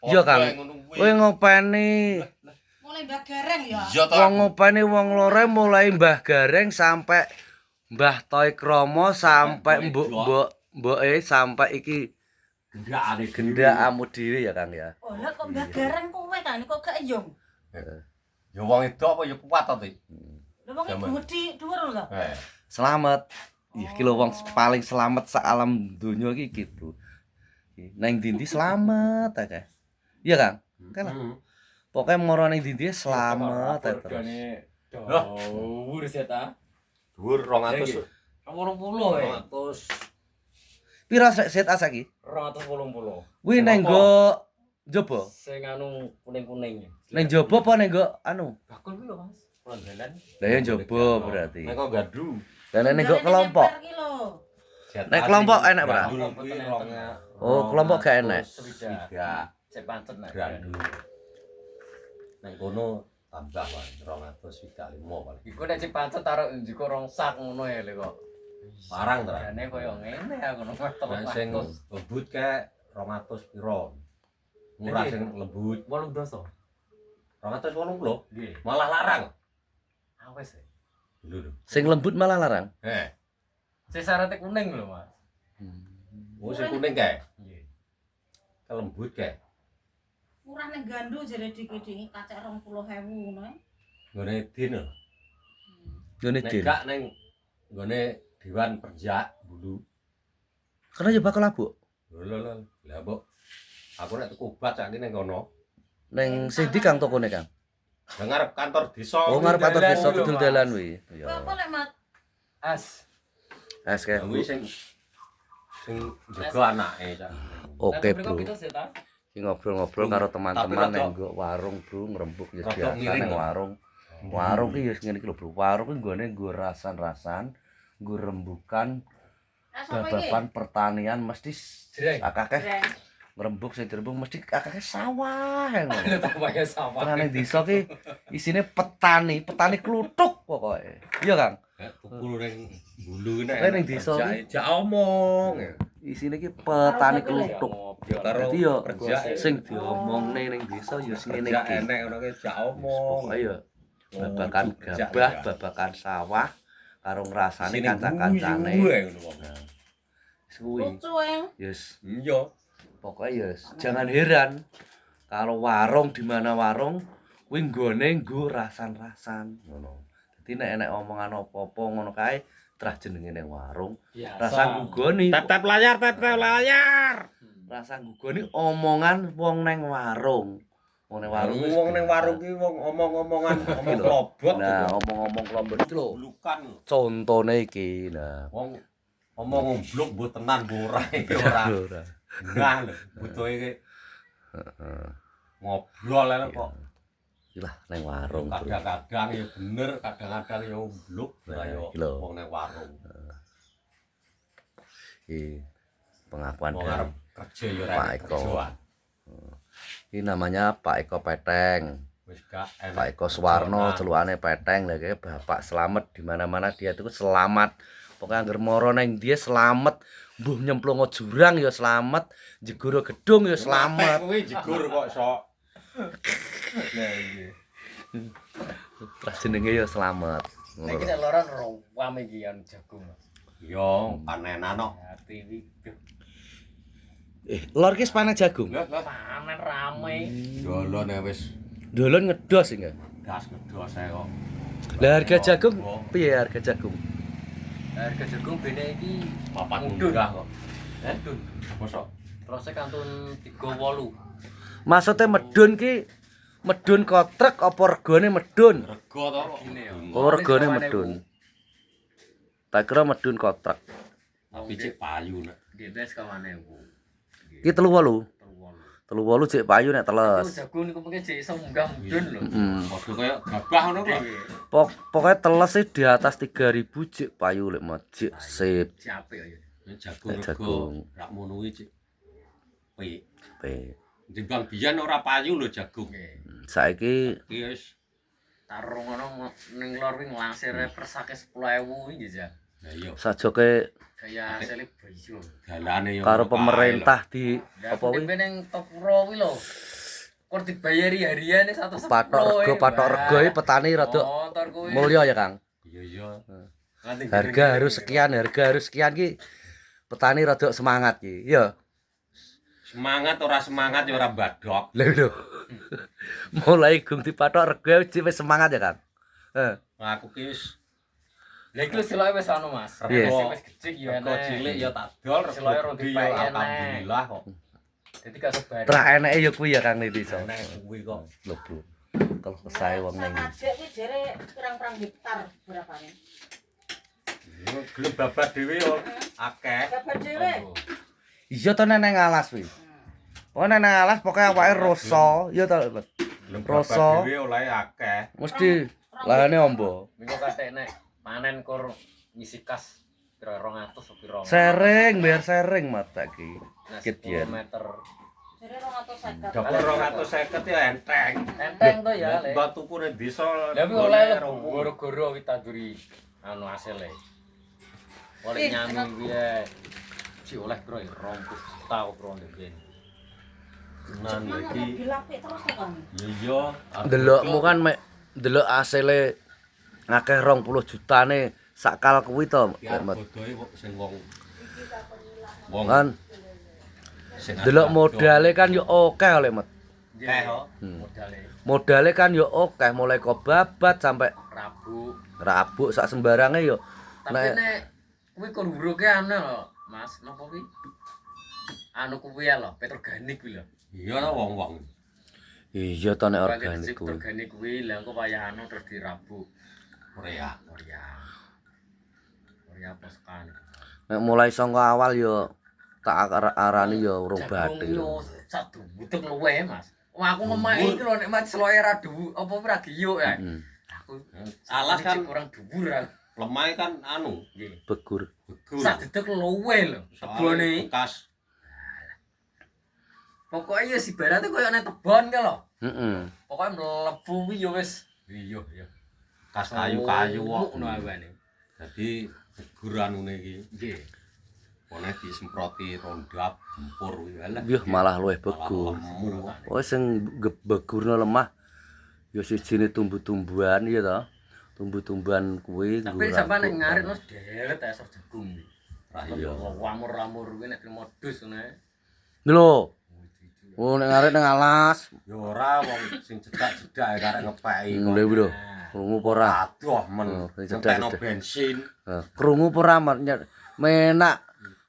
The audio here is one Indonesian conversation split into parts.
Iya Kang. Kowe ngopeni Mulai Mbah Gareng ya. wong ngopeni wong lore mulai Mbah Gareng sampai Mbah Toy Kromo sampai mboke sampai iki gendakamu dhewe ya Kang ya. Oh, lah kok Mbah Gareng kowe kan kok gak iyong. Ya wong itu apa ya kuat to, Ti? Lha wong iki gedhi dhuwur lho. Selamat. Iki lho wong paling selamat sak alam donya iki Bro. Nang ndi selamat akeh. Iya Kang? Kan. Pokoknya moro ning ndi selamat terus. Dhuwur seta. Dhuwur 200. 20 ya. 200. Piro set asaki? 280. Kuwi nang nggo njaba. Sing anu kuning-kuning. Nang njaba apa nang nggo anu? Bakul kuwi lho, Mas. Pelanggalan. Lah ya njaba berarti. Nek kok gadu. Lah nang nggo kelompok. Nek kelompok enak ora? Oh, kelompok gak enak. Tidak. Cek pancet nek. Gadu. Nek kono tambah wae 225 paling. Iku nek cek pancet taruh njiko rong sak ngono ya lho kok. Parang ta. Jane koyo ngene aku ngono Nek sing lembut kae 200 piro. Murah sing lembut 8 doso. 280. Nggih. Malah larang. Awes. Lho. Sing lembut malah larang. Sing syaratnya kuning lho, Mas. Oh sing kuning kae. Nggih. Lembut kae. Murah ning Gandu jare dikit-dikit kacek 20.000 ngono. Nggone din lho. Ngene Nek Din. gak ning nggone Dewan Perjak dulu. Karena ya bakal abuk. Lho. Lah mbok aku nek tuku obat sak ning kono. Neng sindi Kang tokone Kang. Nang ngarep kantor desa. Oh ngarep kantor desa kidul dalan kuwi. Kowe apa lek Mat? As. Es kae. Kuwi sing jaga anake cak. Oke, Bro. Kita seta. Iki ngobrol-ngobrol karo teman-teman nang nggo warung, Bro, ngrembug ya biasa nang warung. Warung ki ya ngene iki lho, Bro. Warung ki nggone nggo rasan-rasan, nggo rembukan babagan pertanian mesti akeh ngrembug sing dirembug mesti akeh sawah ngono. Ada tambahnya sama. Tenan desa ki isine petani kluthuk pokoke. Iya, Kang? Tukul ning bulu nek. Nek ning desa ki jak omong. isine ki petani kluthuk. Karo Dadi yo kerja sing diomongne ning desa yo ngene jak iki. enek ngono ki jak omong. Pokoke yo babakan gabah, babakan sawah karo ngrasani kanca-kancane. Suwi. Yes. Iya. Pokoke yes, jangan heran kalau warung di mana warung kuwi nggone nggo rasan-rasan ngono. Dadi nek enek omongan apa-apa ngono kae trah jenenge ning warung. Rasa nggugoni. Tep layar. Rasa nggugoni omongan wong ning warung. Wong ning warung wis. Wong ning warung ki wong omong-omongan omong klobot. Nah, omong-omong klombok iki lho. Bulukan. Contone iki. Nah, Wong omong blok mbok tenan mbok ora iki ora. Nah lho, butuhe ki ngobrol ae kok. ilah ning warung. Kadang-kadang ya bener, kadang-kadang ya blok lah ya wong ning warung. Iki pengakuan Wong dari arep kerja ya ora Pak Eko. kerjaan. Ini namanya Pak Eko Peteng. Wis gak enak. Pak Eko Suwarno celukane Peteng lha kayak Bapak selamat di mana-mana dia itu selamat. Pokoknya anggar moro nang dia selamat, mbuh nyemplung jurang ya selamat, jegoro gedung ya selamat. Kuwi jegur kok sok. Nah iki. Terus jenenge ya selamat. Nek nek loron rame iki anu jagung. Yo panenan kok. Ati iki. Lor ki panen jagung. Panen rame. Dolon wis Dolon ngedos iki. gas ngedos ae kok. Lah harga jagung piye harga jagung? Harga jagung bene iki Papat mudun. munggah kok. Mudun. Mosok Terus kantun 38. Maksudnya medun ki medun kotrek apa regane medun? rego to kok. Oh regane medun. Tak kira medun kotrek. Tapi cek payu nek. Gedes kawane Bu. Ki 38. 38 cek payu nek teles. Jagung niku mengke jek iso munggah mudun lho. Padha kaya gabah ngono kok. Pokoknya teles sih di atas 3.000 cek payu lek cek sip. Siape ya. Jagung Jagung. rego. Rak ngono kuwi cek. Pi. Pe. Timbang biyen ora payu lho jagung. Saiki Iki wis Taruh ngono ning lor kuwi nglangsir persake 10.000 iki ya. Ya iya. Sajoke Kayak selebrasi. Dalane yo. karo pemerintah di Ya apa aku kuwi neng Tokro kuwi lho. Kok dibayari harian 110. patok rego petani rada motor kuwi. mulya ya Kang. Iya iya. Harga harus sekian ki petani rada semangat ki. Ya. Semangat ora semangat ya ora badok. Lho. Mulai gung dipatok rego wis semangat ya Kang. Aku ki wis Lah iki lho siloke wis anu Mas. Iya. Wis gede ya rego cilik ya tak dol Siloke rego rong gede dipae ya enek. alhamdulillah kok. Dadi gak sebar. Tra eneke ya kuwi ya Kang di desa. Nek kuwi kok. Lho, Bro. Kalau kesae wong ning. Adek kuwi jere pirang-pirang hektar berapane? Gelem babat dhewe yo akeh. Dapat dhewe. Iya to neng alas kuwi. Pokoke neng alas pokoke awake rasa, ya to. Gelem Rasa. babat dhewe oleh akeh. Mesti lahane ombo. Minggu katek nek panen kur ngisi kas kira 200 apa piro. Sering, biar sering mata ki. Nah, Dikit 10 yen. meter. Jere 250. Dapur 250 ya enteng. Enteng to ya, Le. Mbak tuku ning desa. Lah kuwi oleh goro-goro kuwi tanduri anu asile. Oleh nyami kuwi si oleh bro ya 20 juta bro ndek. Nan iki. Dilapik terus to kan. Ya iya. Delokmu kan mek delok asile akeh 20 jutane sakal kuwi to. ya Mat. bodohe kok sing wong Kan sing delok modale kan yo akeh oleh Mat. Akeh kok. Modale Modale kan yo akeh mulai kok babat sampai rabuk. rabuk sak sembarange yo. Tapi nek kuwi kon huruke anu lho, Mas, napa kuwi? Anu kuwi lho, petroganik kuwi lho. Iya ta wong-wong. Iya to nek organik kuwi. Organik kuwi lha engko wayah anu terus dirabuk. Korea. Korea poskan. Nek mulai saka awal yo tak arani yo robate. Yo satu butuh luwe Mas. Wah aku ngomong iki lho nek mati seloe ra duwu apa ora giyuk ya. Aku Alas kan kurang dhuwur aku. lemah kan anu Nggih. Begur. begur. Sak dedek luwe lho. Tebone. Bekas. Pokoke ya sibarate koyo nek tebon ka lho. Heeh. Pokoke mlebu kuwi ya wis Iya iya. Kas kayu-kayu kok. ngono awane. Dadi begur anune iki. Nggih. Oleh disemproti rondap gempur kuwi alah. Yo malah luwih begur. Oh sing begurna lemah yo sijine tumbuh-tumbuhan iya to. Tumbuh-tumbuhan kuwi Tapi sampeyan nek ngarit wis deret esor jagung. Iya. Wamur-wamur kuwi nek modus ngono. Lho. Oh nek ngarit nang alas. Ya ora wong sing cedak-cedak karek ngepeki kok. Lho bro. Krungu apa ora? Aduh men. Cedak bensin. Krungu apa ora menak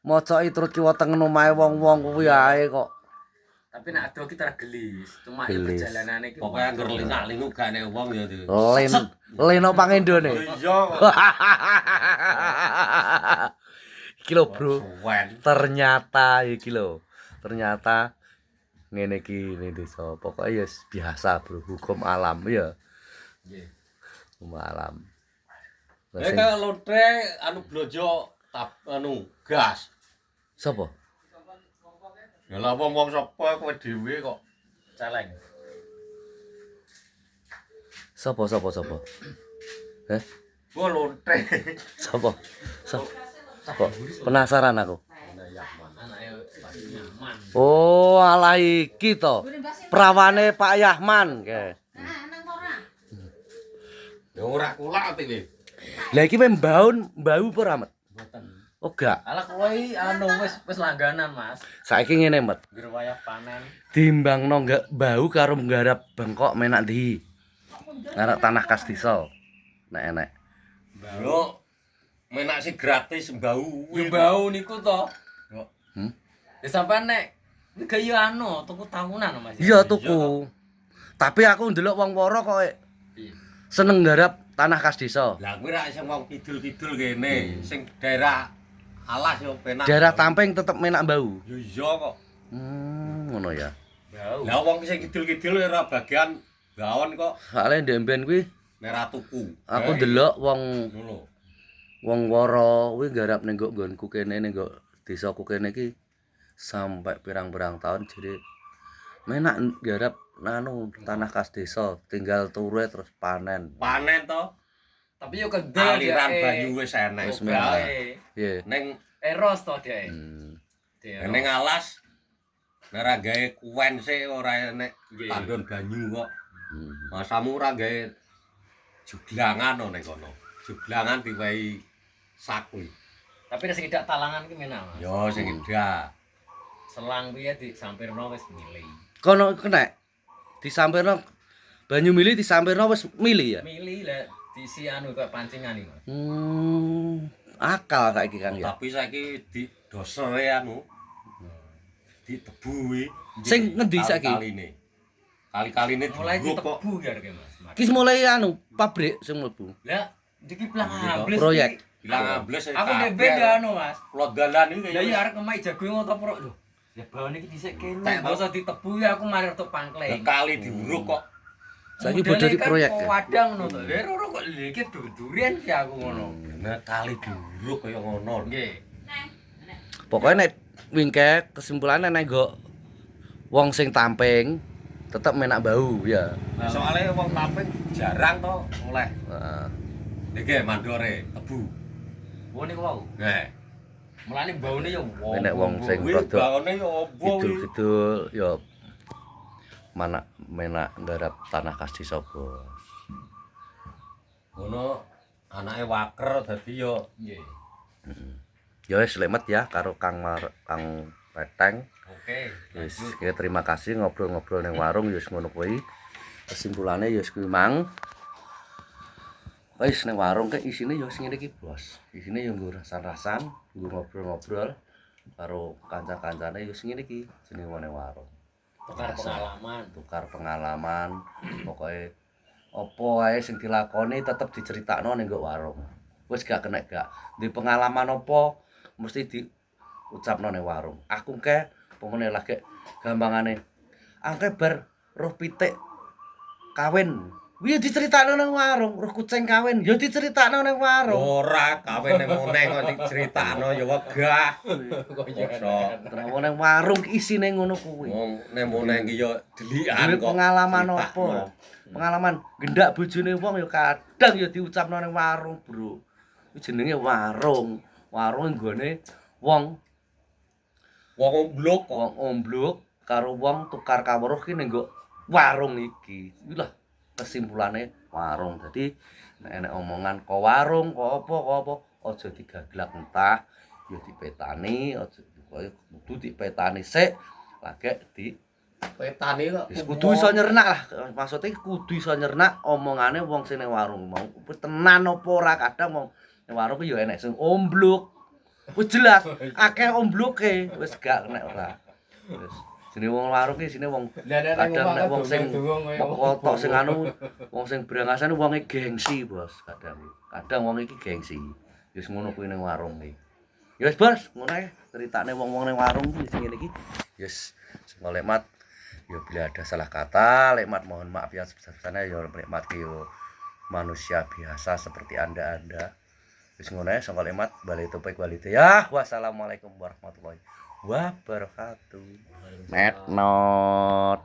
mocoki turut kiwa tengen omahe wong-wong kuwi ae kok. Tapi nek adoh kita gelis, cuma ya Gelis. perjalanane iki Pokoke anggar lingak-linguk gak nek wong ya itu. Leno pangendone. Iya. Iki lho bro. Suwen. Ternyata iki lho. Ternyata ngene iki ning desa. Pokoke ya biasa bro, hukum alam ya. nggih. Hukum alam. Nek lotre anu blojo anu gas. Sopo? Ya lah wong-wong sapa kowe dhewe kok. Celeng. Sopo? Heh? Gua lotre. Sopo? Kok penasaran aku. Anake Pak Nyaman. Oh, ala iki to. Prawane Pak Yahman. Nggih. Nah, nang ora. Ya ora kula iki. Lah iki mbau apa ora, Mat? Mboten. Oh, gak. Ala kuwi anu wis langganan, Mas. Saiki ngene, Mat. Ngger wayah panen. Dimbangno enggak bau karo nggarap bengkok menak ndi? Ngarep tanah kas desa. Nek enek. Lho menak sing gratis mbau Yo bau niku to. Hmm? Ya sampean nek gaya anu tuku tahunan Mas. Iya tuku. Tapi aku ndelok wong woro kok Piye? seneng nggarap tanah kas desa. Lah kuwi ra sing wong kidul-kidul kene, sing daerah alas yo penak. Daerah Tamping tetep menak bau. Yo iya kok. Ngono ya. Bau. Lah wong sing kidul-kidul ora bagian bawon kok Soale ndemben kuwi merah tuku. aku ndelok wong Ngono. wong woro kuwi nggarap ning nggonku kene ning desaku kene iki sampai pirang-pirang tahun jadi menak nggarap anu tanah kas desa tinggal turu terus panen. Panen to. Tapi yo kendel aliran banyu wis enek. Wis meneh. Iya. Ning eros to dhek. ning alas nek ora gawe kuwen sik ora enek Nggih. tandon banyu kok. Masamu ora gawe juglangan ning kono. Juglangan diwehi sakui. Tapi nek sing dak talangan ki menak, Mas. Yo sing edak. Selang piye disampirno wis milih. Kono kena disampirno banyu mili disampirno wis mili ya. Milih lah diisi anu kok pancingan iki, Mas. Akal saiki Kang ya. Tapi saiki di dosere anu ditebuhi Sing ngendi saiki? Kali-kaline Mulai dibuka kok. ditebu ya rek, Mas. Ki mulai anu pabrik sing mlebu. Lah iki plang ambles. Proyek. iki. Bilang ambles Aku ndek ya anu, Mas. Plot dalan iki Lah iya arek kemai jago ngono pro lho. Ya bawane iki dhisik kene. Mbok usah ditebu ya aku mari rada pangkleng. kali diuruk kok. Saiki bodho di proyek. Kan wadang ngono to. Lha ora kok lha iki durian sih aku ngono. Nah kali diuruk kaya ngono. Nggih. Pokoknya nek wingke kesimpulannya nek nggo wong sing tamping tetep menak bau ya. Soale wong tamping jarang to oleh. Heeh. Niki mandore tebu. Oh niku wau. Nggih. Mulane baune ya wong. Nek wong sing Kuwi rada baone yo opo iki? kidul-kidul ya mana menak nggarap tanah kasih sapa. Ngono anake waker dadi yo Nggih. Ya wis lemet ya karo Kang Peteng. Oke. Wis terima kasih ngobrol-ngobrol ning warung ya wis ngono kuwi. Kesimpulane ya wis kuwi mang. Wis ning warung ke isine ya wis ngene iki, Bos. Isine ya nggo rasan-rasan, nggo ngobrol-ngobrol karo kanca-kancane ya wis ngene iki jenenge ning warung. Tukar pengalaman. Pokoke apa wae sing dilakoni tetep diceritakno ning nggo warung. Wis gak kena gak di pengalaman apa mesti diucapno ning warung. Aku ke pemene lagi gampangane. Angke bar roh pitik kawin. Kuwi diceritakno nang warung, roh kucing kawin ya diceritakno nang warung. ora kawene meneh kok diceritakno ya wegah. Kenapa nang warung isine ngono kuwi. Wong nek meneh iki ya delikan Duwe kok. pengalaman Critakno. apa? Pengalaman gendak bojone wong ya kadang ya diucapno nang warung, Bro. Iki jenenge warung. Warung nggone wong Wong omblok kok. wong omblok karo wong tukar kawruh ki ning nggo warung iki. Iki lah kesimpulane warung. Dadi nek enek omongan kok warung kok apa aja digaglak entah ya dipetani, aja kaya kudu dipetani sik lagi di Petani kok. wis kudu iso nyernak lah. Maksudnya kudu iso nyernak omongane wong sing ning warung mau tenan apa ora kadang wong ning warung ku ya enek sing omblok. Wis jelas akeh ombloke wis gak kena ora. Wis jenenge wong warung ki sine wong kadang nek wong sing kotok sing anu wong sing brangasan wonge gengsi, Bos. Kadang wong iki gengsi. Wis ngono kuwi ning warung iki. Ya wis, Bos, ngono ae ceritane wong-wong ning warung iki sing ngene iki. Yes, semoga lekmat. Ya bila ada salah kata, lekmat mohon maaf ya sebesar-besarnya ya lekmat yo manusia biasa seperti Anda. Wis ngono ae semoga lekmat balik topik ya. Wassalamualaikum warahmatullahi wabarakatuh. Net not